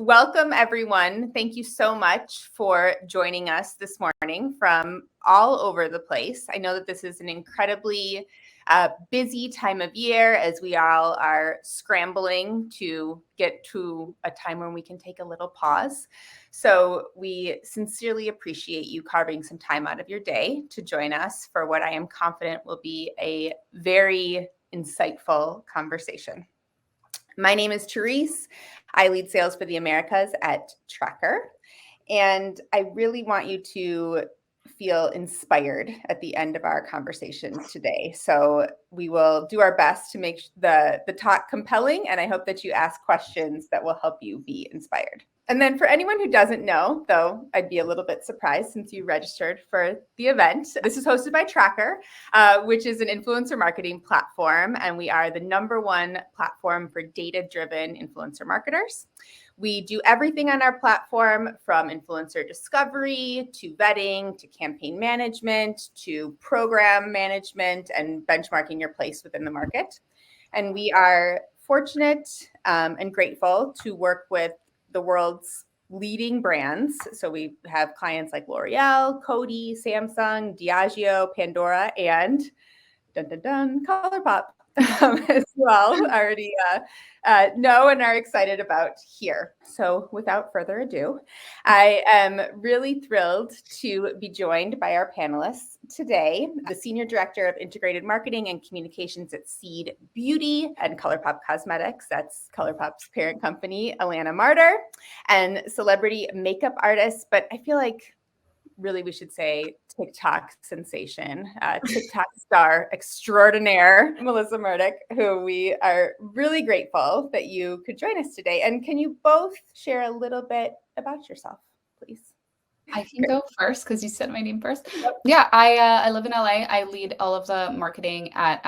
welcome everyone. Thank you so much for joining us this morning from all over the place. I know that this is an incredibly busy time of year as we all are scrambling to get to a time when we can take a little pause. So we sincerely appreciate you carving some time out of your day to join us for what I am confident will be a very insightful conversation. My name is Therese. I lead sales for the Americas at Tracker. And I really want you to feel inspired at the end of our conversations today. So we will do our best to make the talk compelling. And I hope that you ask questions that will help you be inspired. And then for anyone who doesn't know, though I'd be a little bit surprised since you registered for the event, this is hosted by Tracker, which is an influencer marketing platform. And we are the #1 platform for data-driven influencer marketers. We do everything on our platform from influencer discovery to vetting to campaign management to program management and benchmarking your place within the market. And we are fortunate and grateful to work with the world's leading brands. So we have clients like L'Oreal, Coty, Samsung, Diageo, Pandora, and ColourPop as well already know and are excited about here. So without further ado, I am really thrilled to be joined by our panelists today, the Senior Director of Integrated Marketing and Communications at Seed Beauty and ColourPop Cosmetics, that's ColourPop's parent company, Alanna Marder, and celebrity makeup artist, but I feel like really we should say TikTok sensation, TikTok star extraordinaire, Melissa Murdick, who we are really grateful that you could join us today. And can you both share a little bit about yourself, please? I can go first because you said my name first. Yeah, I live in LA. I lead all of the marketing at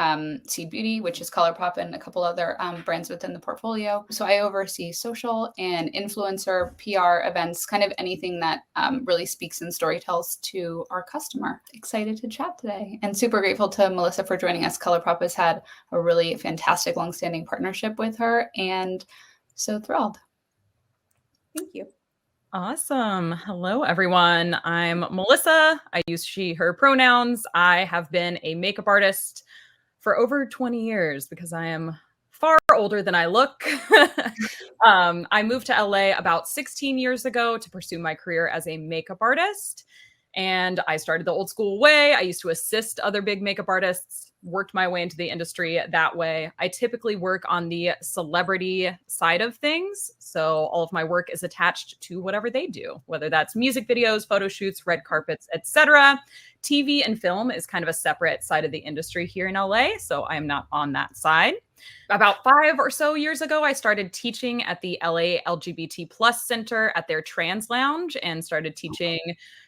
Seed Beauty, which is ColourPop and a couple other brands within the portfolio. So I oversee social and influencer PR events, kind of anything that really speaks and storytells to our customer. Excited to chat today and super grateful to Melissa for joining us. ColourPop has had a really fantastic longstanding partnership with her and so thrilled. Thank you. Awesome. Hello, everyone. I'm Melissa. I use she, her pronouns. I have been a makeup artist for over 20 years because I am far older than I look. I moved to LA about 16 years ago to pursue my career as a makeup artist. And I started the old school way. I used to assist other big makeup artists, worked my way into the industry that way. I typically work on the celebrity side of things. So all of my work is attached to whatever they do, whether that's music videos, photo shoots, red carpets, etc. TV and film is kind of a separate side of the industry here in LA. So I am not on that side. About 5 or so years ago, I started teaching at the LA LGBT Plus Center at their trans lounge and started teaching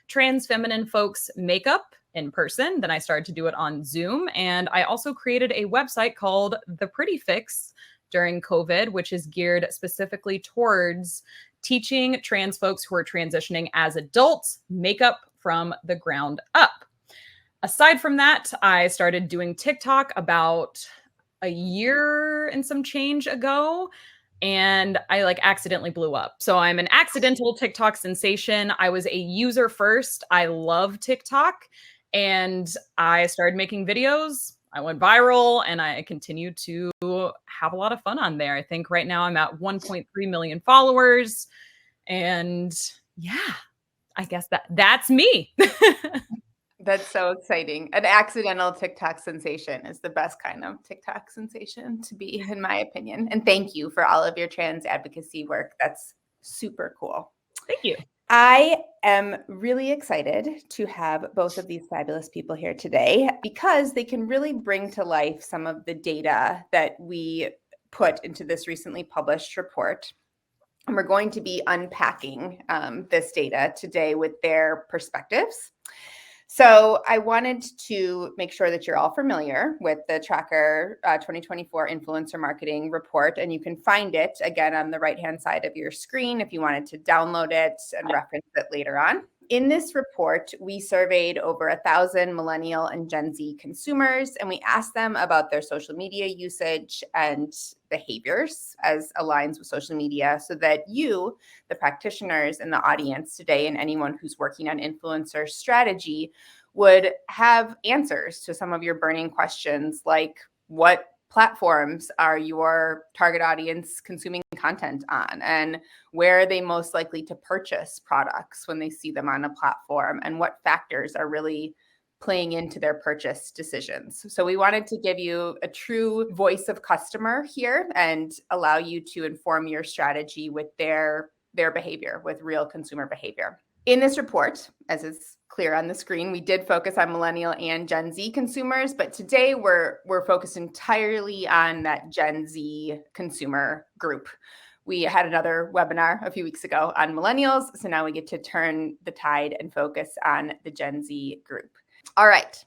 trans feminine folks makeup in person. Then I started to do it on Zoom. And I also created a website called The Pretty Fix during COVID, which is geared specifically towards teaching trans folks who are transitioning as adults makeup from the ground up. Aside from that, I started doing TikTok about a year and some change ago. And I accidentally blew up. So I'm an accidental TikTok sensation. I was a user first. I love TikTok. And I started making videos. I went viral and I continued to have a lot of fun on there. I think right now I'm at 1.3 million followers. And yeah, I guess that's me. That's so exciting. An accidental TikTok sensation is the best kind of TikTok sensation to be, in my opinion. And thank you for all of your trans advocacy work. That's super cool. Thank you. I am really excited to have both of these fabulous people here today because they can really bring to life some of the data that we put into this recently published report. And we're going to be unpacking this data today with their perspectives. So I wanted to make sure that you're all familiar with the Tracker 2024 Influencer Marketing Report, and you can find it again on the right-hand side of your screen if you wanted to download it and reference it later on. In this report, we surveyed over 1,000 millennial and Gen Z consumers, and we asked them about their social media usage and behaviors as aligns with social media, so that you, the practitioners in the audience today, and anyone who's working on influencer strategy, would have answers to some of your burning questions, like what platforms are your target audience consuming content on, and where are they most likely to purchase products when they see them on a platform, and what factors are really playing into their purchase decisions. So we wanted to give you a true voice of customer here and allow you to inform your strategy with their behavior, with real consumer behavior. In this report, as is clear on the screen, we did focus on millennial and Gen Z consumers, but today we're focused entirely on that Gen Z consumer group. We had another webinar a few weeks ago on millennials, so now we get to turn the tide and focus on the Gen Z group. All right.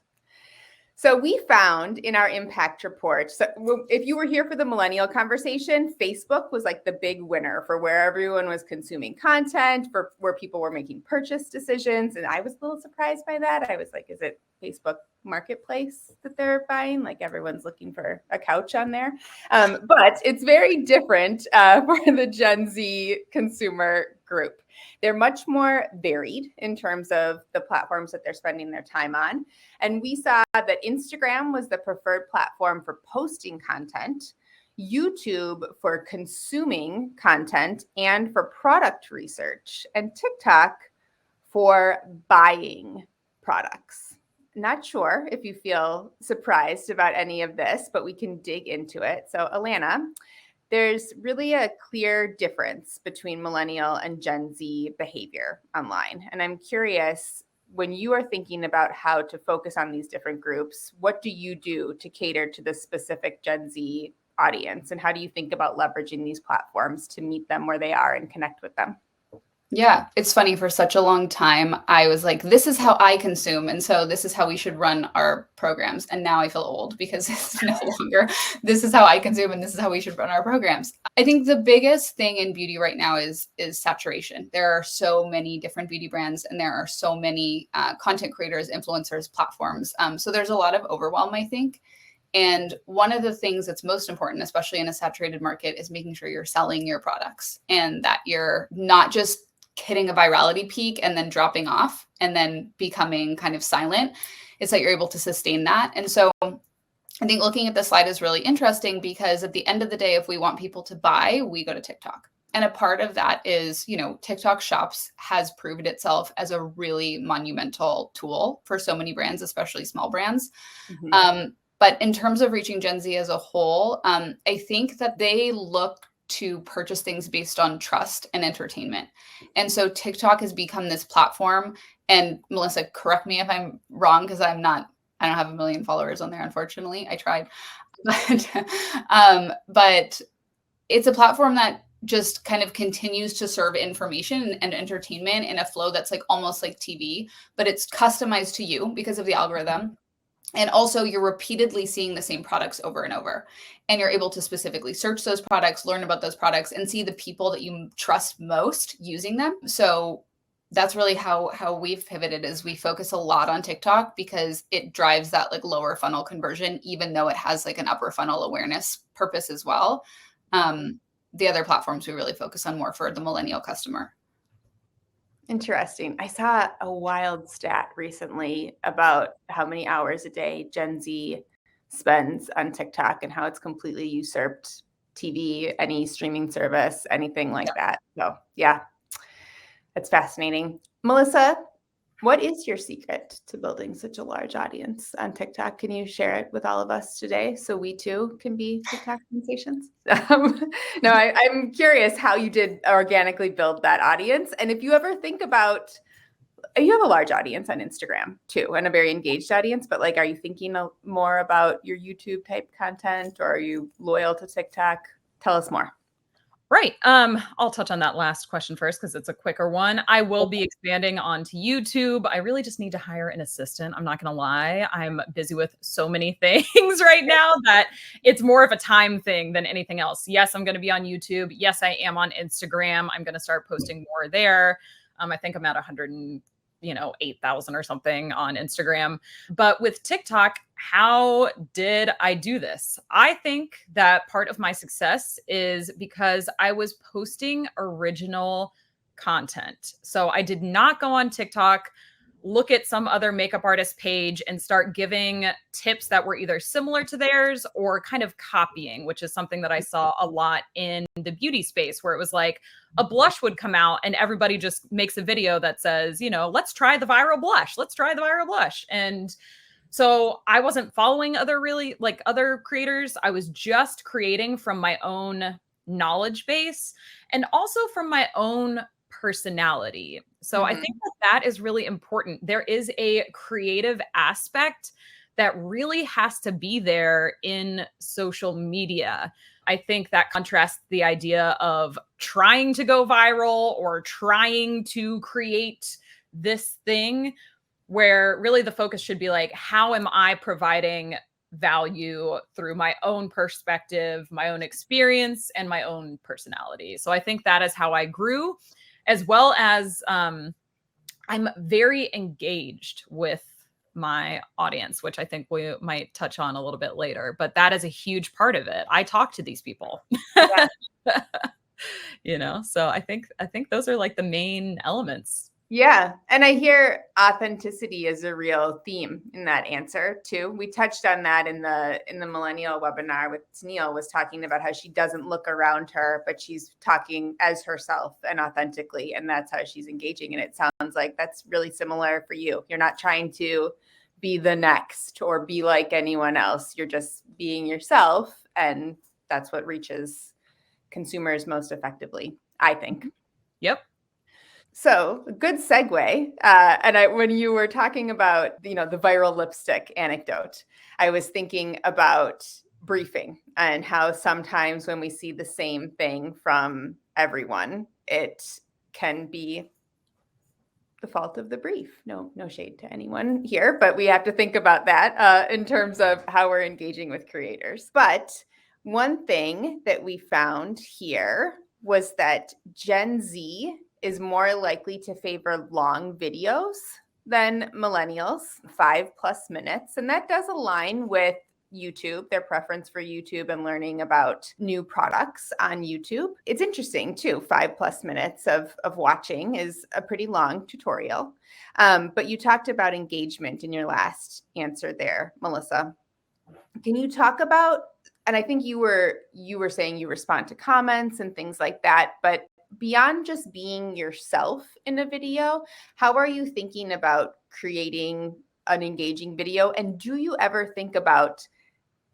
So we found in our impact report, so if you were here for the millennial conversation, Facebook was like the big winner for where everyone was consuming content, for where people were making purchase decisions. And I was a little surprised by that. I was like, is it Facebook Marketplace that they're buying? Like everyone's looking for a couch on there. But it's very different for the Gen Z consumer group. They're much more varied in terms of the platforms that they're spending their time on. And we saw that Instagram was the preferred platform for posting content, YouTube for consuming content and for product research, and TikTok for buying products. Not sure if you feel surprised about any of this, but we can dig into it. So Alanna, there's really a clear difference between millennial and Gen Z behavior online. And I'm curious, when you are thinking about how to focus on these different groups, what do you do to cater to the specific Gen Z audience? And how do you think about leveraging these platforms to meet them where they are and connect with them? Yeah, it's funny. For such a long time, I was like, this is how I consume. And so this is how we should run our programs. And now I feel old because it's no longer, this is how I consume and this is how we should run our programs. I think the biggest thing in beauty right now is saturation. There are so many different beauty brands and there are so many content creators, influencers, platforms. So there's a lot of overwhelm, I think. And one of the things that's most important, especially in a saturated market, is making sure you're selling your products and that you're not just hitting a virality peak and then dropping off and then becoming kind of silent. It's that you're able to sustain that. And so I think looking at this slide is really interesting because at the end of the day, if we want people to buy, we go to TikTok. And a part of that is, TikTok Shops has proven itself as a really monumental tool for so many brands, especially small brands. Mm-hmm. But in terms of reaching Gen Z as a whole, I think that they look to purchase things based on trust and entertainment. And so TikTok has become this platform. And Melissa, correct me if I'm wrong, because I don't have 1 million followers on there, unfortunately. I tried. But it's a platform that just kind of continues to serve information and entertainment in a flow that's like almost like TV, but it's customized to you because of the algorithm. And also you're repeatedly seeing the same products over and over, and you're able to specifically search those products, learn about those products, and see the people that you trust most using them. So that's really how we've pivoted, is we focus a lot on TikTok because it drives that like lower funnel conversion, even though it has like an upper funnel awareness purpose as well. The other platforms we really focus on more for the millennial customer. Interesting. I saw a wild stat recently about how many hours a day Gen Z spends on TikTok and how it's completely usurped TV, any streaming service, anything like that. So yeah, it's fascinating. Melissa, what is your secret to building such a large audience on TikTok? Can you share it with all of us today so we too can be TikTok sensations? No, I'm curious how you did organically build that audience. And if you ever think about, you have a large audience on Instagram too, and a very engaged audience, but like, are you thinking more about your YouTube type content, or are you loyal to TikTok? Tell us more. Right. I'll touch on that last question first because it's a quicker one. I will be expanding onto YouTube. I really just need to hire an assistant. I'm not going to lie. I'm busy with so many things right now that it's more of a time thing than anything else. Yes, I'm going to be on YouTube. Yes, I am on Instagram. I'm going to start posting more there. I think I'm at 8,000 or something on Instagram. But with TikTok, how did I do this? I think that part of my success is because I was posting original content. So I did not go on TikTok, look at some other makeup artist page and start giving tips that were either similar to theirs or kind of copying, which is something that I saw a lot in the beauty space, where it was like a blush would come out and everybody just makes a video that says, let's try the viral blush. Let's try the viral blush. And so I wasn't following other creators. I was just creating from my own knowledge base and also from my own personality. So I think that is really important. There is a creative aspect that really has to be there in social media. I think that contrasts the idea of trying to go viral or trying to create this thing, where really the focus should be like, how am I providing value through my own perspective, my own experience, and my own personality. So I think that is how I grew, as well as I'm very engaged with my audience, which I think we might touch on a little bit later, but that is a huge part of it. I talk to these people. So I think those are like the main elements. Yeah. And I hear authenticity is a real theme in that answer too. We touched on that in the millennial webinar with Neil, was talking about how she doesn't look around her, but she's talking as herself and authentically. And that's how she's engaging. And it sounds like that's really similar for you. You're not trying to be the next or be like anyone else. You're just being yourself. And that's what reaches consumers most effectively, I think. Yep. So good segue. When you were talking about, the viral lipstick anecdote, I was thinking about briefing and how sometimes when we see the same thing from everyone, it can be the fault of the brief. No shade to anyone here, but we have to think about that in terms of how we're engaging with creators. But one thing that we found here was that Gen Z is more likely to favor long videos than millennials, 5+ minutes. And that does align with YouTube, their preference for YouTube and learning about new products on YouTube. It's interesting too, 5+ minutes of watching is a pretty long tutorial. But you talked about engagement in your last answer there, Melissa. Can you talk about, and I think you were saying you respond to comments and things like that, but beyond just being yourself in a video, how are you thinking about creating an engaging video? And do you ever think about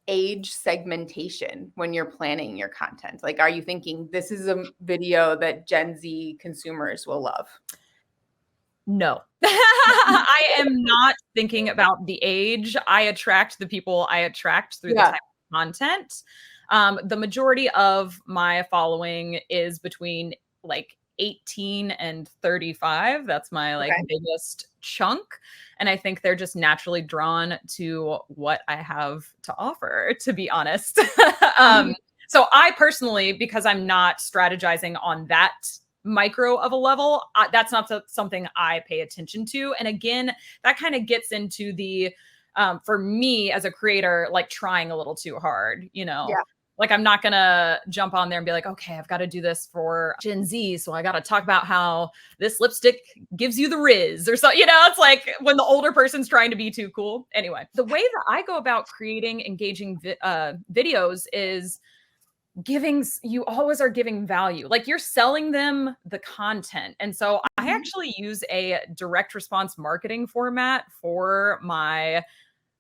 age segmentation when you're planning your content? Like, are you thinking this is a video that Gen Z consumers will love? No, I am not thinking about the age. I attract the people I attract through the type of content. The majority of my following is between like 18 and 35. That's my biggest chunk. And I think they're just naturally drawn to what I have to offer, to be honest. So I personally, because I'm not strategizing on that micro of a level, that's not something I pay attention to. And again, that kind of gets into the, for me as a creator, like trying a little too hard, Like, I'm not going to jump on there and be like, okay, I've got to do this for Gen Z. So I got to talk about how this lipstick gives you the Riz or so, it's like when the older person's trying to be too cool. Anyway, the way that I go about creating engaging videos is you always are giving value. Like, you're selling them the content. And so I actually use a direct response marketing format for my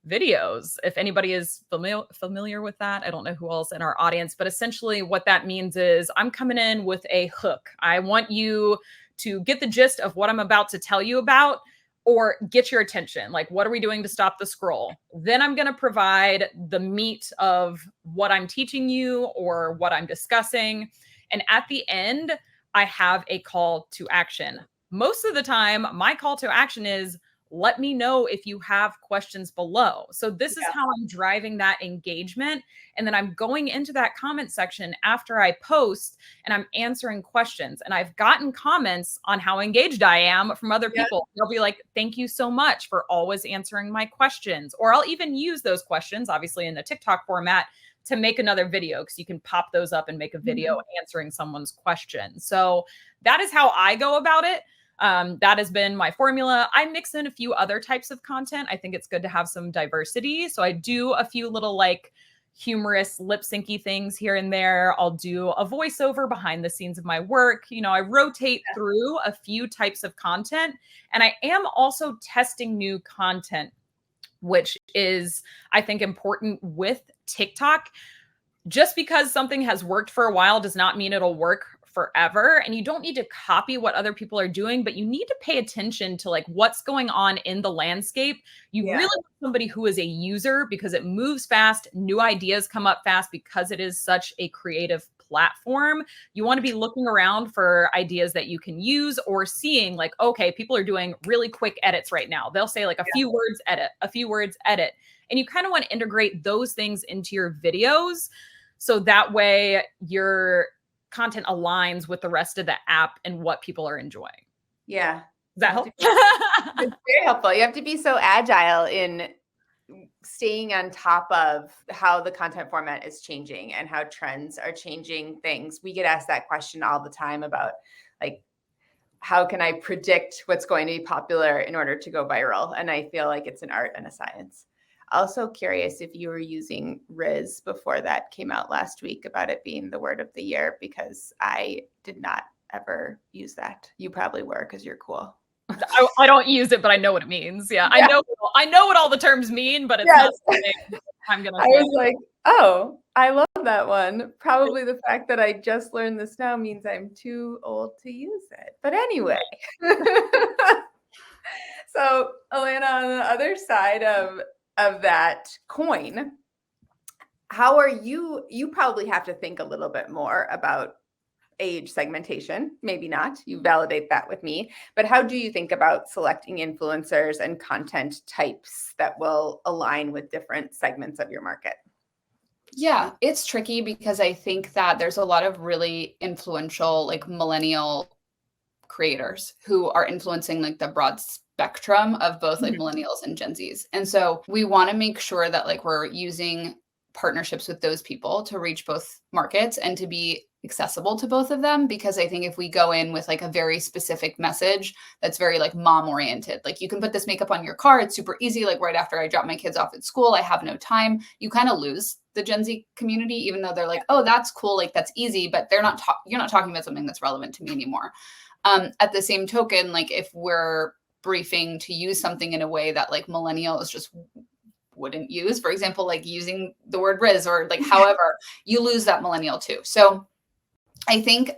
videos. If anybody is familiar with that, I don't know who else in our audience, but essentially what that means is I'm coming in with a hook. I want you to get the gist of what I'm about to tell you about, or get your attention. Like, what are we doing to stop the scroll? Then I'm going to provide the meat of what I'm teaching you or what I'm discussing. And at the end, I have a call to action. Most of the time, my call to action is, let me know if you have questions below. So this is how I'm driving that engagement. And then I'm going into that comment section after I post and I'm answering questions. And I've gotten comments on how engaged I am from other people. They'll be like, thank you so much for always answering my questions. Or I'll even use those questions, obviously in the TikTok format, to make another video, because you can pop those up and make a video answering someone's question. So that is how I go about it. That has been my formula. I mix in a few other types of content. I think it's good to have some diversity. So I do a few little like humorous lip syncy things here and there. I'll do a voiceover behind the scenes of my work. You know, I rotate through a few types of content, and I am also testing new content, which is, I think, important with TikTok. Just because something has worked for a while does not mean it'll work forever. And you don't need to copy what other people are doing, but you need to pay attention to like what's going on in the landscape. You really want somebody who is a user, because it moves fast. New ideas come up fast because it is such a creative platform. You want to be looking around for ideas that you can use, or seeing like, okay, people are doing really quick edits right now. They'll say like a few words, edit, a few words, edit. And you kind of want to integrate those things into your videos, so that way your content aligns with the rest of the app and what people are enjoying. Yeah. Does that help? It's very helpful. You have to be so agile in staying on top of how the content format is changing and how trends are changing things. We get asked that question all the time about like, how can I predict what's going to be popular in order to go viral? And I feel like it's an art and a science. Also curious if you were using Riz before that came out last week about it being the word of the year, because I did not ever use that. You probably were, because you're cool. I don't use it, but I know what it means. Yeah. I know what all the terms mean, but it's not something I'm going to say. I was like, oh, I love that one. Probably the fact that I just learned this now means I'm too old to use it. But anyway. So Alanna, on the other side of that coin, how are you probably have to think a little bit more about age segmentation. Maybe not, you validate that with me, but how do you think about selecting influencers and content types that will align with different segments of your market? Yeah, it's tricky, because I think that there's a lot of really influential like millennial creators who are influencing like the broad spectrum of both like millennials and Gen Zs. And so we want to make sure that like we're using partnerships with those people to reach both markets and to be accessible to both of them. Because I think if we go in with like a very specific message that's very like mom oriented, like you can put this makeup on your car, it's super easy, like right after I drop my kids off at school, I have no time, you kind of lose the Gen Z community, even though they're like, oh, that's cool, like that's easy, but you're not talking about something that's relevant to me anymore. At the same token, like if we're briefing to use something in a way that like millennials just wouldn't use, for example, like using the word Riz or like however, you lose that millennial too. So I think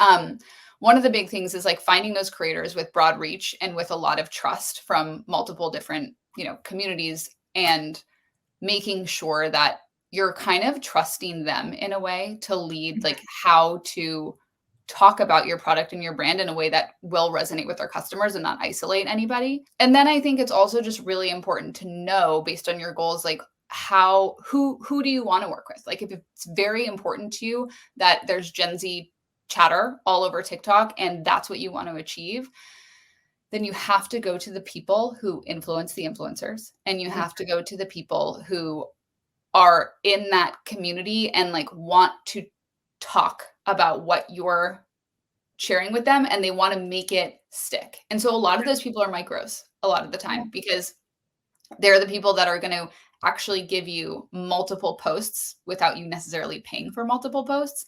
one of the big things is like finding those creators with broad reach and with a lot of trust from multiple different, communities, and making sure that you're kind of trusting them in a way to lead like how to talk about your product and your brand in a way that will resonate with our customers and not isolate anybody. And then I think it's also just really important to know, based on your goals, like who do you want to work with? Like if it's very important to you that there's Gen Z chatter all over TikTok and that's what you want to achieve, then you have to go to the people who influence the influencers, and you have to go to the people who are in that community and like want to talk about what you're sharing with them, and they want to make it stick. And so a lot of those people are micros a lot of the time, because they're the people that are going to actually give you multiple posts without you necessarily paying for multiple posts.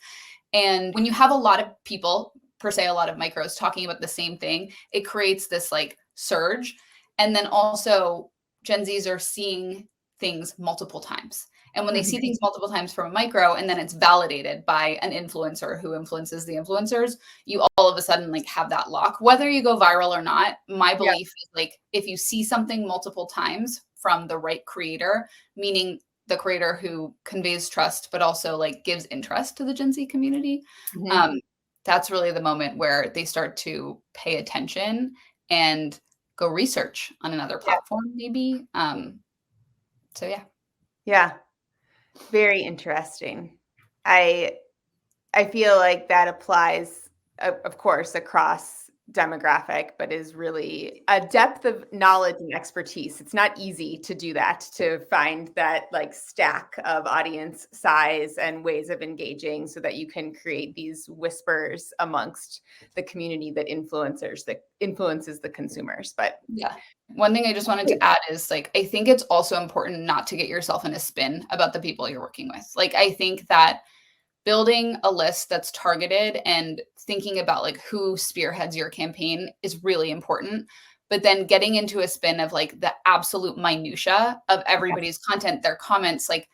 And when you have a lot of people, per se, a lot of micros talking about the same thing, it creates this like surge. And then also Gen Zs are seeing things multiple times. And when they see things multiple times from a micro, and then it's validated by an influencer who influences the influencers, you all of a sudden like have that lock. Whether you go viral or not, my belief is like if you see something multiple times from the right creator, meaning the creator who conveys trust, but also like gives interest to the Gen Z community, that's really the moment where they start to pay attention and go research on another platform, maybe. So yeah. Yeah. Very interesting. I feel like that applies, of course, across demographic, but is really a depth of knowledge and expertise. It's not easy to do that, to find that like stack of audience size and ways of engaging so that you can create these whispers amongst the community that influences the consumers. But yeah. One thing I just wanted to add is like, I think it's also important not to get yourself in a spin about the people you're working with. Like, I think that building a list that's targeted and thinking about like who spearheads your campaign is really important. But then getting into a spin of like the absolute minutia of everybody's content, their comments, like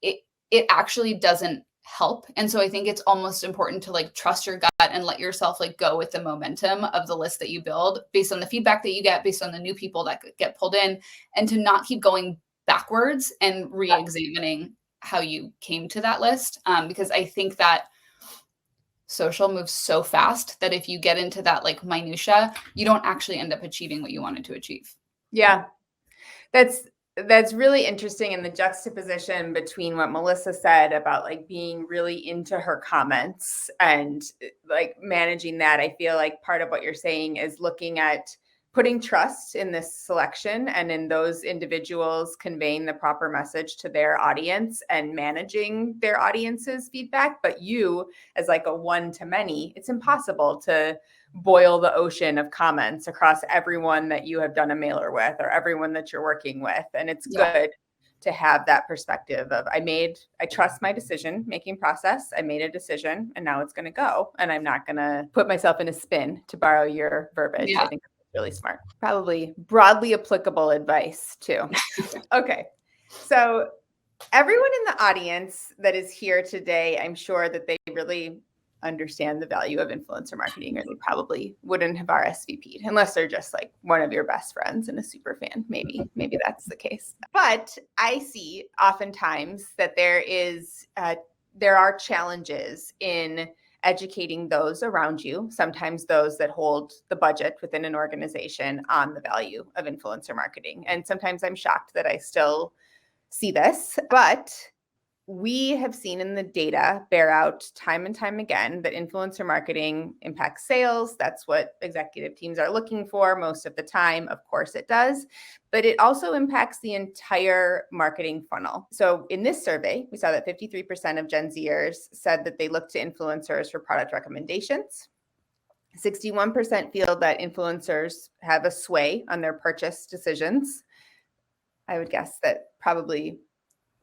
it actually doesn't help. And so I think it's almost important to like trust your gut and let yourself like go with the momentum of the list that you build based on the feedback that you get, based on the new people that get pulled in, and to not keep going backwards and re-examining how you came to that list. Because I think that social moves so fast that if you get into that like minutia, you don't actually end up achieving what you wanted to achieve. Yeah, that's really interesting. In the juxtaposition between what Melissa said about like being really into her comments and like managing that, I feel like part of what you're saying is looking at putting trust in this selection and in those individuals conveying the proper message to their audience and managing their audience's feedback. But you, as like a one-to-many, it's impossible to boil the ocean of comments across everyone that you have done a mailer with or everyone that you're working with. And it's good to have that perspective of I trust my decision making process. I made a decision and now it's going to go. And I'm not going to put myself in a spin, to borrow your verbiage. I think really smart. Probably broadly applicable advice too. Okay. So everyone in the audience that is here today, I'm sure that they really understand the value of influencer marketing, or they probably wouldn't have RSVP'd unless they're just like one of your best friends and a super fan. Maybe that's the case. But I see oftentimes that there are challenges in educating those around you, sometimes those that hold the budget within an organization, on the value of influencer marketing. And sometimes I'm shocked that I still see this, but we have seen in the data bear out time and time again that influencer marketing impacts sales. That's what executive teams are looking for most of the time. Of course it does, but it also impacts the entire marketing funnel. So in this survey, we saw that 53% of Gen Zers said that they look to influencers for product recommendations. 61% feel that influencers have a sway on their purchase decisions. I would guess that probably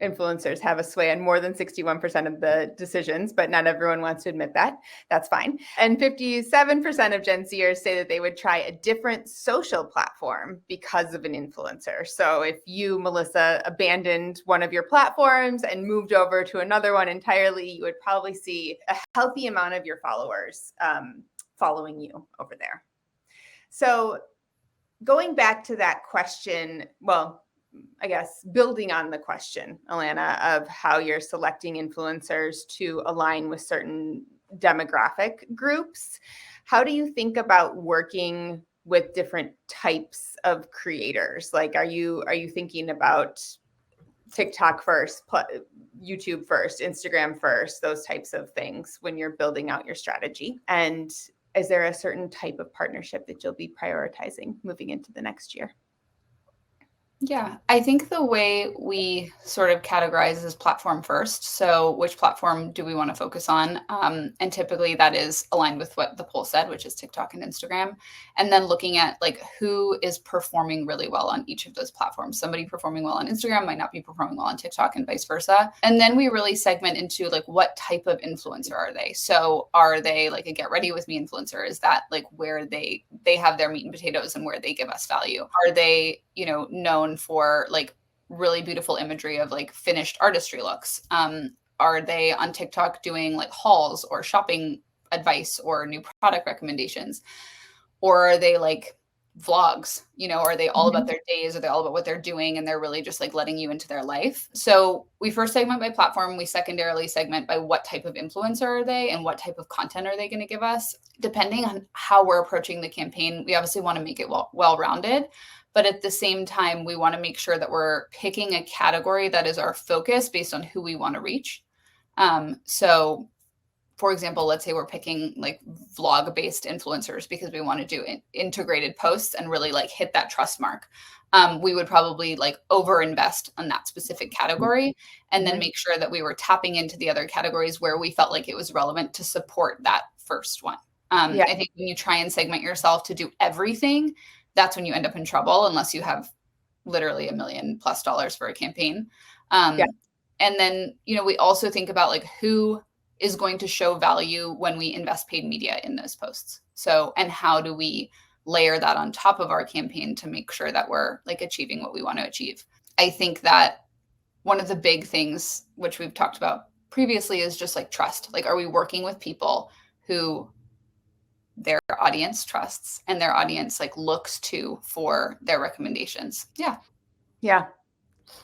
influencers have a sway on more than 61% of the decisions, but not everyone wants to admit that. That's fine. And 57% of Gen Zers say that they would try a different social platform because of an influencer. So if you, Melissa, abandoned one of your platforms and moved over to another one entirely, you would probably see a healthy amount of your followers following you over there. So going back to that question, well, I guess building on the question, Alanna, of how you're selecting influencers to align with certain demographic groups, how do you think about working with different types of creators? Like, are you thinking about TikTok first, YouTube first, Instagram first, those types of things when you're building out your strategy? And is there a certain type of partnership that you'll be prioritizing moving into the next year? Yeah, I think the way we sort of categorize is platform first. So which platform do we want to focus on? And typically that is aligned with what the poll said, which is TikTok and Instagram. And then looking at like who is performing really well on each of those platforms. Somebody performing well on Instagram might not be performing well on TikTok and vice versa. And then we really segment into like what type of influencer are they? So are they like a get ready with me influencer? Is that like where they have their meat and potatoes and where they give us value? Are they, known for like really beautiful imagery of like finished artistry looks? Are they on TikTok doing like hauls or shopping advice or new product recommendations? Or are they like vlogs, you know, are they all about their days? Are they all about what they're doing? And they're really just like letting you into their life. So we first segment by platform. We secondarily segment by what type of influencer are they and what type of content are they going to give us? Depending on how we're approaching the campaign, we obviously want to make it well-rounded. But at the same time, we want to make sure that we're picking a category that is our focus based on who we want to reach. So for example, let's say we're picking like vlog-based influencers because we want to do integrated posts and really like hit that trust mark. We would probably like overinvest on that specific category and then make sure that we were tapping into the other categories where we felt like it was relevant to support that first one. I think when you try and segment yourself to do everything, that's when you end up in trouble unless you have literally $1 million+ for a campaign. And then, you know, we also think about like who is going to show value when we invest paid media in those posts. So, and how do we layer that on top of our campaign to make sure that we're like achieving what we want to achieve? I think that one of the big things, which we've talked about previously, is just like trust. Like, are we working with people who their audience trusts and their audience like looks to for their recommendations? Yeah.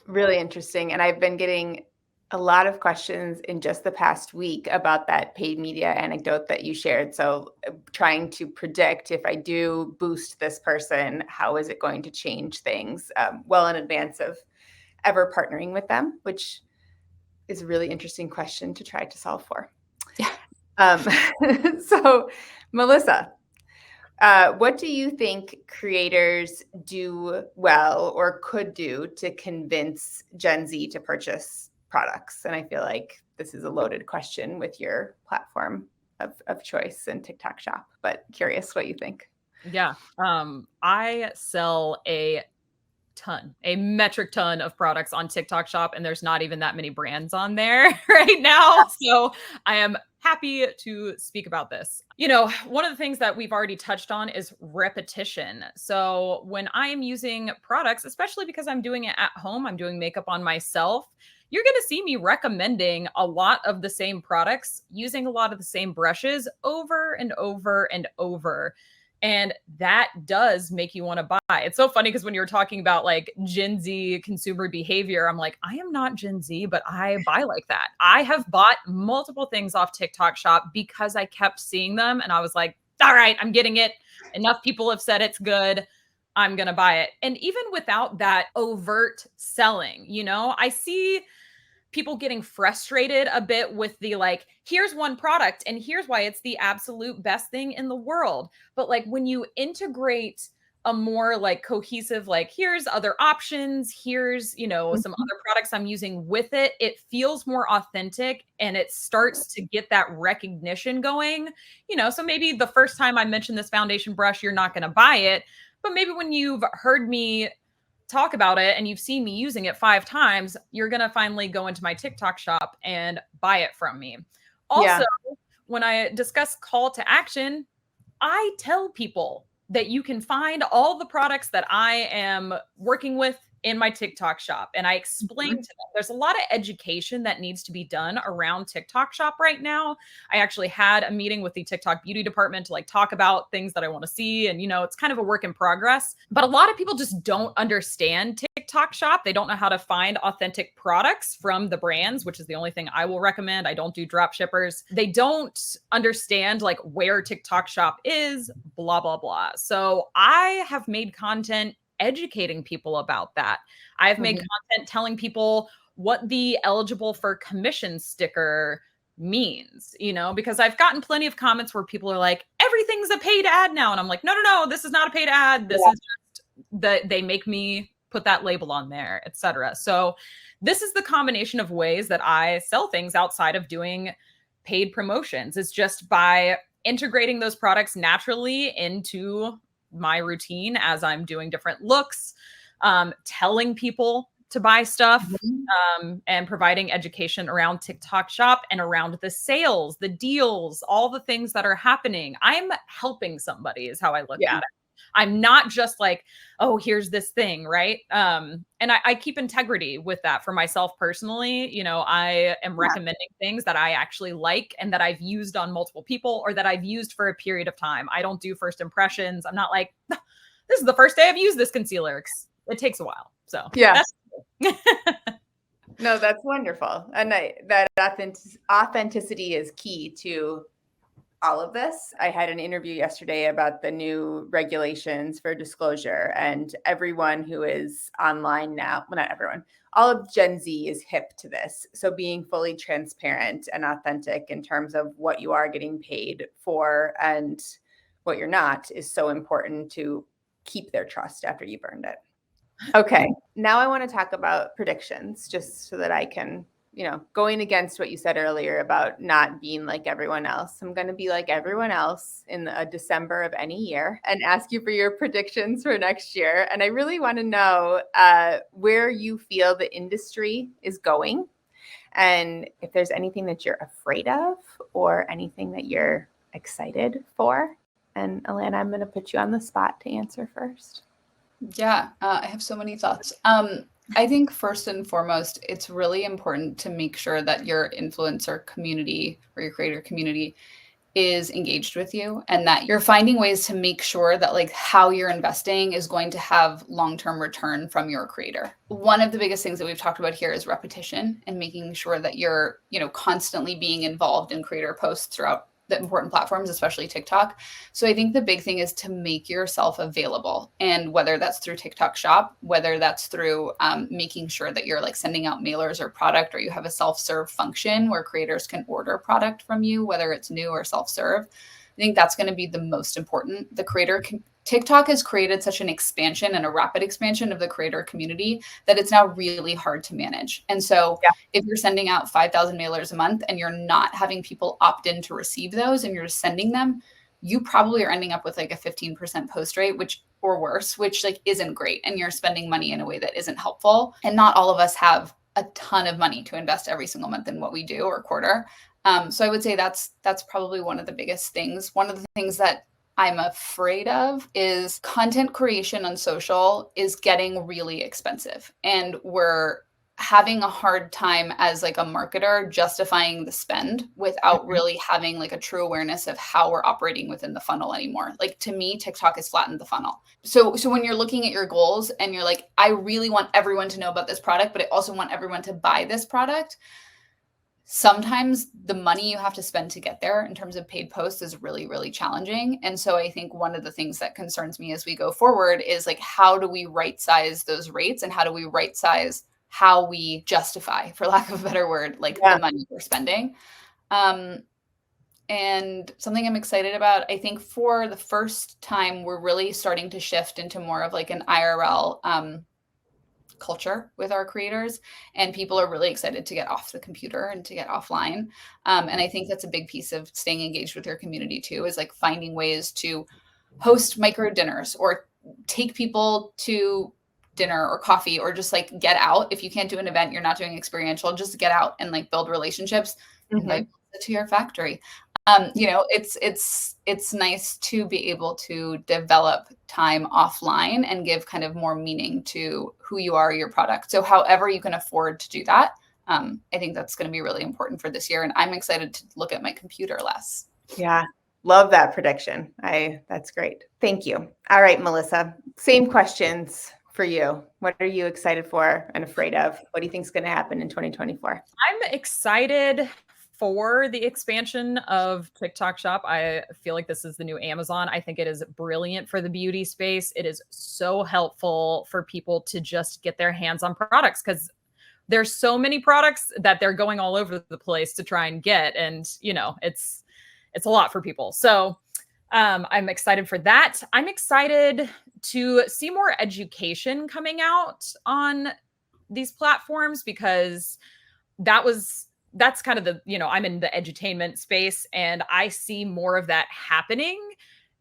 Really interesting. And I've been getting a lot of questions in just the past week about that paid media anecdote that you shared. So trying to predict, if I do boost this person, how is it going to change things well in advance of ever partnering with them, which is a really interesting question to try to solve for. So Melissa, what do you think creators do well or could do to convince Gen Z to purchase products? And I feel like this is a loaded question with your platform of choice and TikTok Shop, but curious what you think. Yeah. I sell a metric ton of products on TikTok Shop, and there's not even that many brands on there right now. So I am happy to speak about this. You know, one of the things that we've already touched on is repetition. So when I am using products, especially because I'm doing it at home, I'm doing makeup on myself, you're going to see me recommending a lot of the same products, using a lot of the same brushes over and over and over. And that does make you want to buy. It's so funny because when you were talking about like Gen Z consumer behavior, I'm like, I am not Gen Z, but I buy like that. I have bought multiple things off TikTok Shop because I kept seeing them. And I was like, all right, I'm getting it. Enough people have said it's good. I'm going to buy it. And even without that overt selling, you know, I see people getting frustrated a bit with the like, here's one product and here's why it's the absolute best thing in the world. But like when you integrate a more like cohesive, like here's other options, here's, you know, some other products I'm using with it, it feels more authentic and it starts to get that recognition going, you know. So maybe the first time I mentioned this foundation brush, you're not going to buy it, but maybe when you've heard me talk about it and you've seen me using it 5 times, you're going to finally go into my TikTok Shop and buy it from me. Also, when I discuss call to action, I tell people that you can find all the products that I am working with in my TikTok Shop. And I explain to them there's a lot of education that needs to be done around TikTok Shop right now. I actually had a meeting with the TikTok beauty department to like talk about things that I want to see. And, you know, it's kind of a work in progress, but a lot of people just don't understand TikTok Shop. They don't know how to find authentic products from the brands, which is the only thing I will recommend. I don't do drop shippers. They don't understand like where TikTok Shop is, blah, blah, blah. So I have made content educating people about that. I've made content telling people what the eligible for commission sticker means, you know, because I've gotten plenty of comments where people are like, everything's a paid ad now. And I'm like, no, this is not a paid ad. This is just that they make me put that label on there, etc. So this is the combination of ways that I sell things outside of doing paid promotions. It's just by integrating those products naturally into my routine as I'm doing different looks, telling people to buy stuff, and providing education around TikTok Shop and around the sales, the deals, all the things that are happening. I'm helping somebody is how I look at it. I'm not just like, oh, here's this thing, right? And I keep integrity with that for myself personally. You know, I am recommending things that I actually like and that I've used on multiple people or that I've used for a period of time. I don't do first impressions. I'm not like, this is the first day I've used this concealer. It takes a while. So yeah. No, that's wonderful. And that authenticity is key to all of this. I had an interview yesterday about the new regulations for disclosure, and everyone who is online now, well, not everyone, all of Gen Z is hip to this. So being fully transparent and authentic in terms of what you are getting paid for and what you're not is so important to keep their trust after you've earned it. Okay, now I want to talk about predictions, just so that I can, going against what you said earlier about not being like everyone else. I'm going to be like everyone else in December of any year and ask you for your predictions for next year. And I really want to know where you feel the industry is going, and if there's anything that you're afraid of or anything that you're excited for. And Alanna, I'm going to put you on the spot to answer first. Yeah, I have so many thoughts. I think first and foremost, it's really important to make sure that your influencer community or your creator community is engaged with you, and that you're finding ways to make sure that like how you're investing is going to have long-term return from your creator. One of the biggest things that we've talked about here is repetition and making sure that you're, constantly being involved in creator posts throughout the important platforms, especially TikTok. So I think the big thing is to make yourself available. And whether that's through TikTok Shop, whether that's through making sure that you're like sending out mailers or product, or you have a self-serve function where creators can order product from you, whether it's new or self-serve. I think that's going to be the most important. TikTok has created such an expansion and a rapid expansion of the creator community that it's now really hard to manage. And so if you're sending out 5,000 mailers a month and you're not having people opt in to receive those and you're just sending them, you probably are ending up with like a 15% post rate, or worse, which like isn't great. And you're spending money in a way that isn't helpful. And not all of us have a ton of money to invest every single month in what we do or quarter. So I would say that's probably one of the biggest things. One of the things that I'm afraid of is content creation on social is getting really expensive, and we're having a hard time as like a marketer justifying the spend without really having like a true awareness of how we're operating within the funnel anymore. Like to me, TikTok has flattened the funnel. So when you're looking at your goals and you're like, I really want everyone to know about this product, but I also want everyone to buy this product. Sometimes the money you have to spend to get there in terms of paid posts is really, really challenging. And so I think one of the things that concerns me as we go forward is like, how do we right size those rates, and how do we right size how we justify, for lack of a better word, like the money we're spending. And something I'm excited about, I think for the first time, we're really starting to shift into more of like an IRL culture with our creators, and people are really excited to get off the computer and to get offline. And I think that's a big piece of staying engaged with your community too, is like finding ways to host micro dinners or take people to dinner or coffee, or just like get out. If you can't do an event, you're not doing experiential, just get out and like build relationships, invite people to your factory. It's nice to be able to develop time offline and give kind of more meaning to who you are, your product. So however you can afford to do that, I think that's going to be really important for this year. And I'm excited to look at my computer less. Yeah. Love that prediction. That's great. Thank you. All right, Melissa, same questions for you. What are you excited for and afraid of? What do you think is going to happen in 2024? I'm excited for the expansion of TikTok Shop. I feel like this is the new Amazon. I think it is brilliant for the beauty space. It is so helpful for people to just get their hands on products, because there's so many products that they're going all over the place to try and get. And, it's a lot for people. So I'm excited for that. I'm excited to see more education coming out on these platforms, because that's kind of the, I'm in the edutainment space, and I see more of that happening.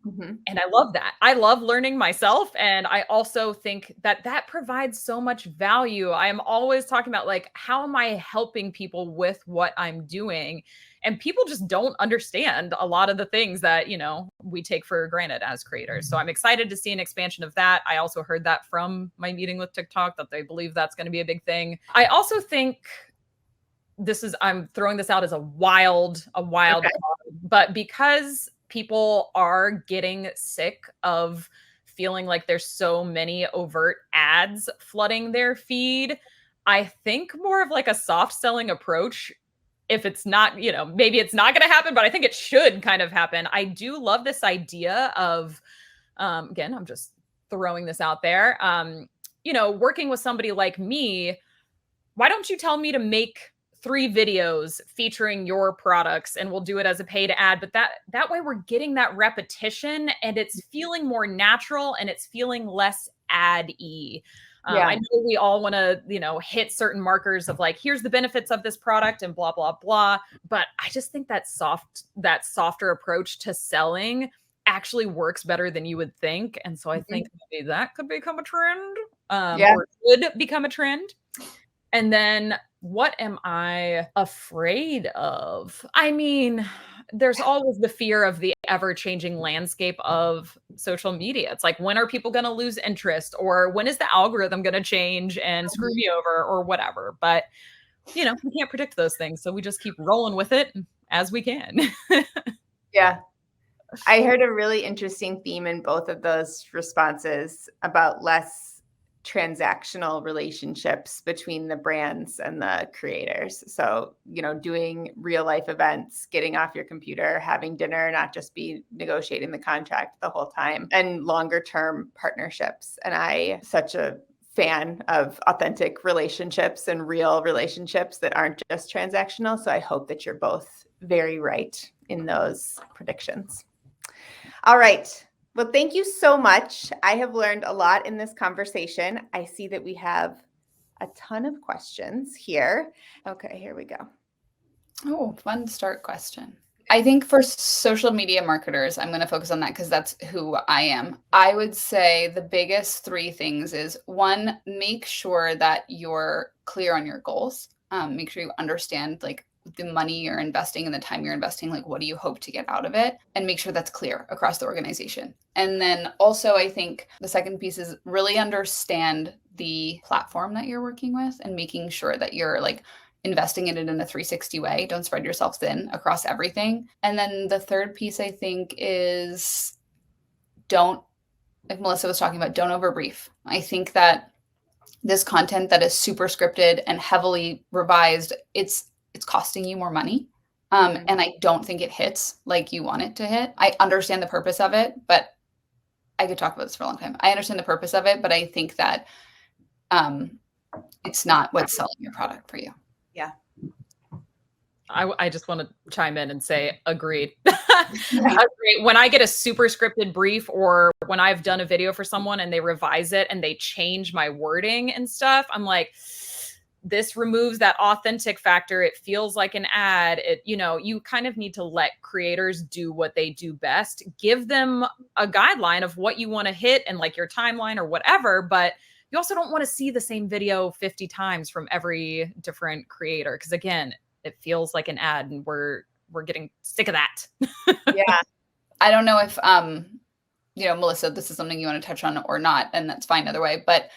And I love that. I love learning myself. And I also think that provides so much value. I am always talking about like, how am I helping people with what I'm doing? And people just don't understand a lot of the things that, we take for granted as creators. So I'm excited to see an expansion of that. I also heard that from my meeting with TikTok, that they believe that's going to be a big thing. I also think I'm throwing this out as a wild, but because people are getting sick of feeling like there's so many overt ads flooding their feed. I think more of like a soft selling approach, if it's not, maybe it's not going to happen, but I think it should kind of happen. I do love this idea of, again, I'm just throwing this out there, working with somebody like me. Why don't you tell me to make 3 videos featuring your products and we'll do it as a paid ad? But that way we're getting that repetition and it's feeling more natural and it's feeling less ad-y. I know we all want to, hit certain markers of like, here's the benefits of this product and blah, blah, blah. But I just think that softer approach to selling actually works better than you would think. And so I think maybe that could become a trend, or could become a trend. And then what am I afraid of? I mean, there's always the fear of the ever-changing landscape of social media. It's like, when are people going to lose interest? Or when is the algorithm going to change and screw me over or whatever? But, we can't predict those things. So we just keep rolling with it as we can. Yeah. I heard a really interesting theme in both of those responses about less transactional relationships between the brands and the creators. So, doing real life events, getting off your computer, having dinner, not just be negotiating the contract the whole time, and longer term partnerships. And I such a fan of authentic relationships and real relationships that aren't just transactional. So I hope that you're both very right in those predictions. All right. Well, thank you so much. I have learned a lot in this conversation. I see that we have a ton of questions here. Okay, here we go. Oh, fun start question. I think for social media marketers, I'm going to focus on that because that's who I am. I would say the biggest 3 things is 1, make sure that you're clear on your goals. Make sure you understand like the money you're investing and the time you're investing, like what do you hope to get out of it, and make sure that's clear across the organization. And then also I think the second piece is really understand the platform that you're working with and making sure that you're like investing in it in a 360 way. Don't spread yourself thin across everything. And then the third piece I think is like Melissa was talking about, don't overbrief. I think that this content that is super scripted and heavily revised, it's costing you more money. And I don't think it hits like you want it to hit. I understand the purpose of it, but I could talk about this for a long time. I understand the purpose of it, but I think that it's not what's selling your product for you. Yeah. I just want to chime in and say, agreed. Agreed. When I get a super scripted brief or when I've done a video for someone and they revise it and they change my wording and stuff, I'm like, this removes that authentic factor. It feels like an ad. You kind of need to let creators do what they do best. Give them a guideline of what you want to hit and like your timeline or whatever, but you also don't want to see the same video 50 times from every different creator. Because again, it feels like an ad and we're getting sick of that. Yeah. I don't know if, Melissa, this is something you want to touch on or not, and that's fine either way. But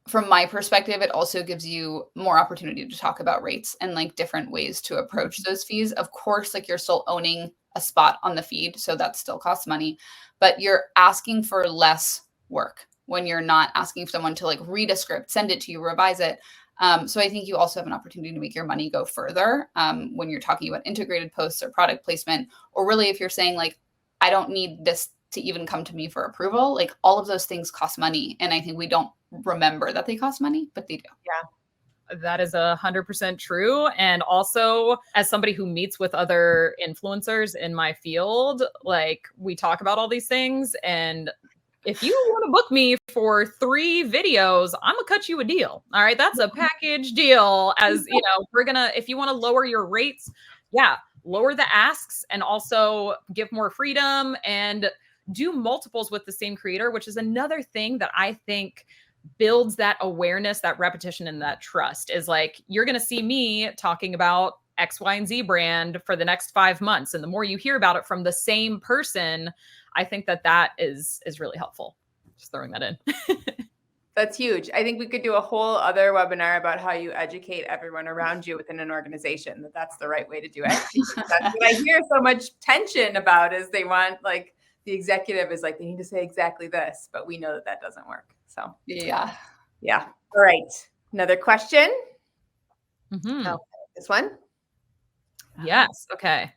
from my perspective, it also gives you more opportunity to talk about rates and like different ways to approach those fees. Of course, like you're still owning a spot on the feed, so that still costs money, but you're asking for less work when you're not asking someone to like read a script, send it to you, revise it. So I think you also have an opportunity to make your money go further when you're talking about integrated posts or product placement, or really if you're saying like, I don't need this to even come to me for approval, like all of those things cost money. And I think we don't remember that they cost money, but they do. Yeah. That is 100% true. And also, as somebody who meets with other influencers in my field, like we talk about all these things. And if you want to book me for 3 videos, I'm gonna cut you a deal. All right. That's a package deal. As if you want to lower your rates, lower the asks and also give more freedom and do multiples with the same creator, which is another thing that I think builds that awareness, that repetition, and that trust. Is like, you're going to see me talking about X, Y, and Z brand for the next 5 months. And the more you hear about it from the same person, I think that is really helpful. Just throwing that in. That's huge. I think we could do a whole other webinar about how you educate everyone around you within an organization, that's the right way to do it. That's what I hear so much tension about, is they want like the executive is like, they need to say exactly this, but we know that that doesn't work. So Yeah. yeah. All right. Another question. Mhm. Oh, this one. Yes. Okay.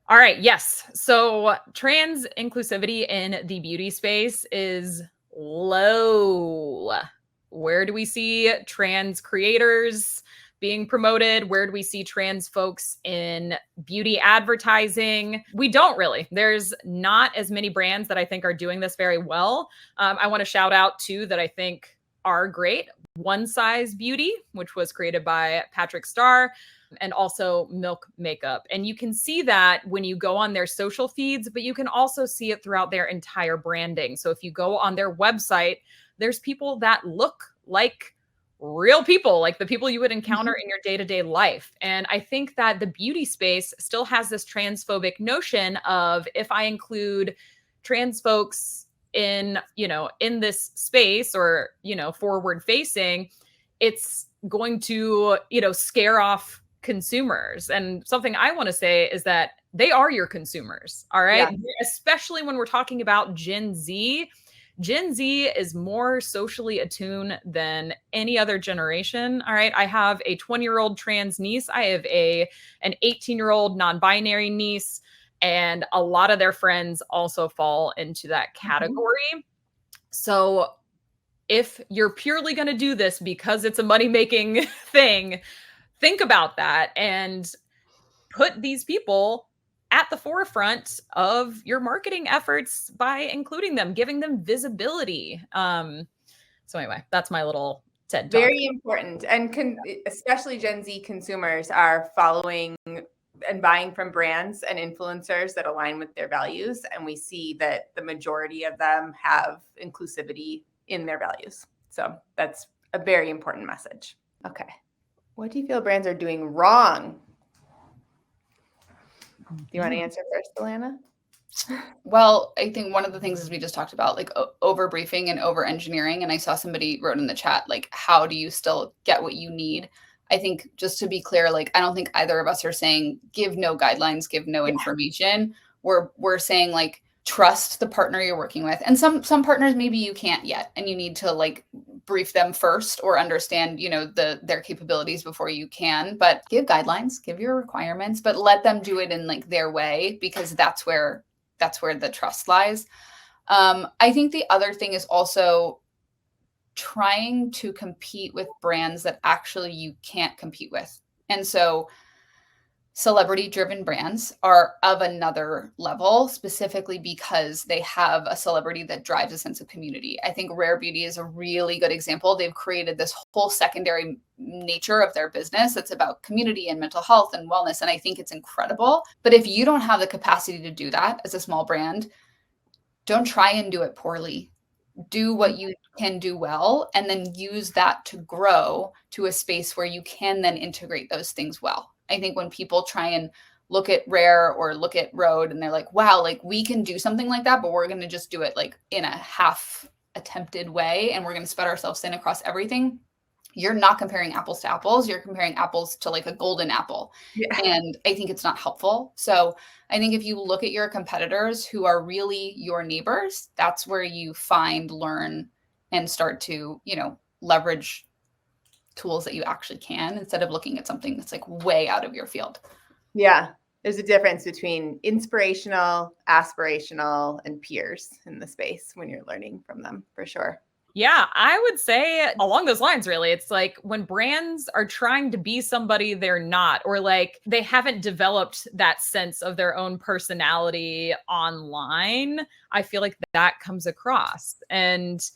All right. Yes. So trans inclusivity in the beauty space is low. Where do we see trans creators being promoted? Where do we see trans folks in beauty advertising? We don't really. There's not as many brands that I think are doing this very well. I want to shout out two that I think are great. One Size Beauty, which was created by Patrick Starr, and also Milk Makeup. And you can see that when you go on their social feeds, but you can also see it throughout their entire branding. So if you go on their website, there's people that look like real people, like the people you would encounter in your day-to-day life. And I think that the beauty space still has this transphobic notion of, if I include trans folks in, in this space, or, forward facing, it's going to, scare off consumers. And something I want to say is that they are your consumers. All right. Yeah. Especially when we're talking about Gen Z. Gen Z is more socially attuned than any other generation. All right. I have a 20-year-old trans niece. I have an 18-year-old non-binary niece. And a lot of their friends also fall into that category. Mm-hmm. So if you're purely going to do this because it's a money-making thing, think about that and put these people at the forefront of your marketing efforts by including them, giving them visibility. So anyway, that's my little TED talk. Very important. And especially Gen Z consumers are following and buying from brands and influencers that align with their values. And we see that the majority of them have inclusivity in their values. So that's a very important message. Okay. What do you feel brands are doing wrong? Do you want to answer first, Alanna? Well, I think one of the things is we just talked about, like over briefing and over engineering. And I saw somebody wrote in the chat, like, how do you still get what you need? I think, just to be clear, like, I don't think either of us are saying give no guidelines, give no information. We're saying, like, trust the partner you're working with. And some partners maybe you can't yet, and you need to, like, brief them first or understand, their capabilities before you can. But give guidelines, give your requirements, but let them do it in, like, their way, because that's where the trust lies. I think the other thing is also trying to compete with brands that actually you can't compete with. And so celebrity-driven brands are of another level, specifically because they have a celebrity that drives a sense of community. I think Rare Beauty is a really good example. They've created this whole secondary nature of their business that's about community and mental health and wellness, and I think it's incredible. But if you don't have the capacity to do that as a small brand, don't try and do it poorly. Do what you can do well, and then use that to grow to a space where you can then integrate those things well. I think when people try and look at Rare or look at Rhode and they're like, wow, like, we can do something like that, but we're going to just do it like in a half attempted way, and we're going to spread ourselves thin across everything. You're not comparing apples to apples. You're comparing apples to, like, a golden apple. Yeah. And I think it's not helpful. So I think if you look at your competitors who are really your neighbors, that's where you find, learn, and start to, leverage tools that you actually can, instead of looking at something that's, like, way out of your field. Yeah. There's a difference between inspirational, aspirational, and peers in the space when you're learning from them, for sure. Yeah, I would say along those lines, really. It's like when brands are trying to be somebody they're not, or like they haven't developed that sense of their own personality online, I feel like that comes across. And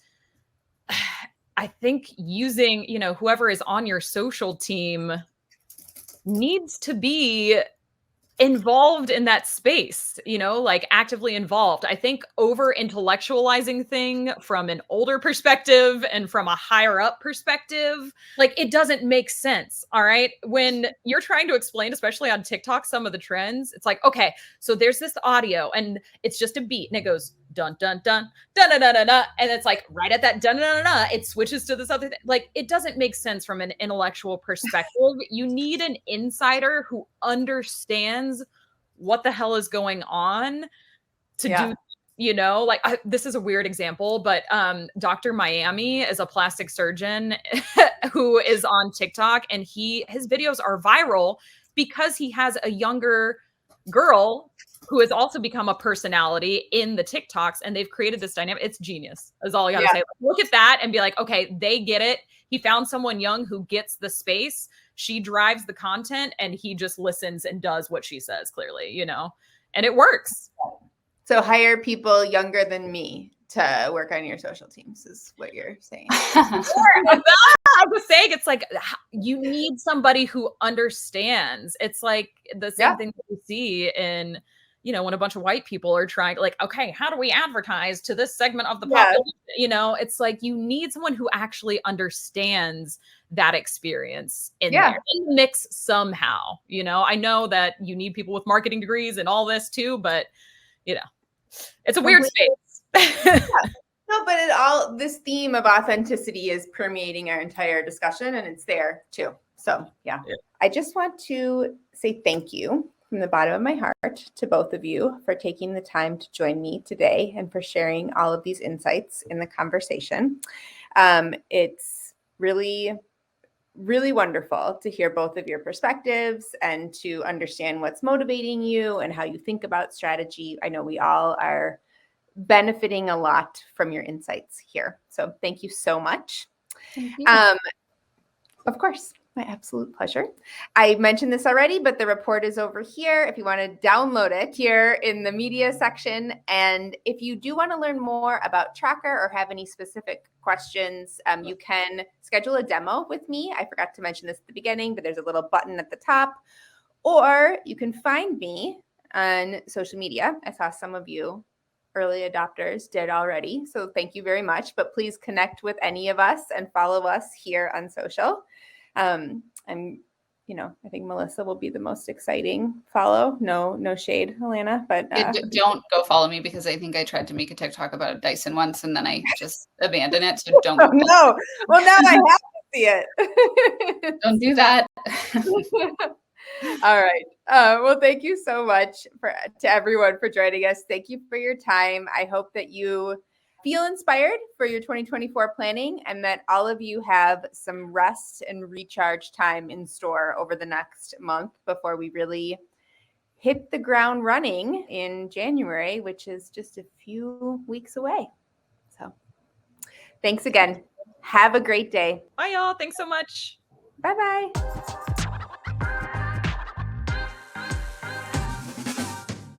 I think using, whoever is on your social team needs to be involved in that space, like actively involved. I think over intellectualizing thing from an older perspective and from a higher up perspective, like, it doesn't make sense. All right. When you're trying to explain, especially on TikTok, some of the trends, it's like, okay, so there's this audio and it's just a beat and it goes dun, dun, dun, dun, dun, dun, dun, dun. And it's like right at that dun, dun, dun, dun, it switches to this other thing. Like, it doesn't make sense from an intellectual perspective. You need an insider who understands what the hell is going on to do, you know, like this is a weird example, but Dr. Miami is a plastic surgeon who is on TikTok, and his videos are viral because he has a younger girl who has also become a personality in the TikToks, and they've created this dynamic. It's genius, is all I gotta say. Like, look at that and be like, okay, they get it. He found someone young who gets the space. She drives the content, and he just listens and does what she says, clearly, you know, and it works. So hire people younger than me to work on your social teams is what you're saying. I'm just saying, it's like you need somebody who understands. It's like the same thing that you see in, you know, when a bunch of white people are trying, like, okay, how do we advertise to this segment of the population? You know, it's like you need someone who actually understands that experience in there, in the mix somehow. You know, I know that you need people with marketing degrees and all this too, but you know, it's a weird space. No, but this theme of authenticity is permeating our entire discussion, and it's there too. So I just want to say thank you from the bottom of my heart to both of you for taking the time to join me today and for sharing all of these insights in the conversation. It's really, really wonderful to hear both of your perspectives and to understand what's motivating you and how you think about strategy. I know we all are benefiting a lot from your insights here. So thank you so much. Thank you. Of course, my absolute pleasure. I mentioned this already, but the report is over here if you want to download it here in the media section. And if you do want to learn more about Tracker or have any specific questions, you can schedule a demo with me. I forgot to mention this at the beginning, but there's a little button at the top. Or you can find me on social media. I saw some of you early adopters did already, so thank you very much. But please connect with any of us and follow us here on social. And you know, I think Melissa will be the most exciting follow. No shade, Alanna, but don't go follow me because I think I tried to make a TikTok about Dyson once and then I just abandoned it. So don't. Oh, no. Well, now I have to see it. Don't do that. All right. Well, thank you so much to everyone for joining us. Thank you for your time. I hope that you feel inspired for your 2024 planning and that all of you have some rest and recharge time in store over the next month before we really hit the ground running in January, which is just a few weeks away. So thanks again. Have a great day. Bye, y'all. Thanks so much. Bye-bye.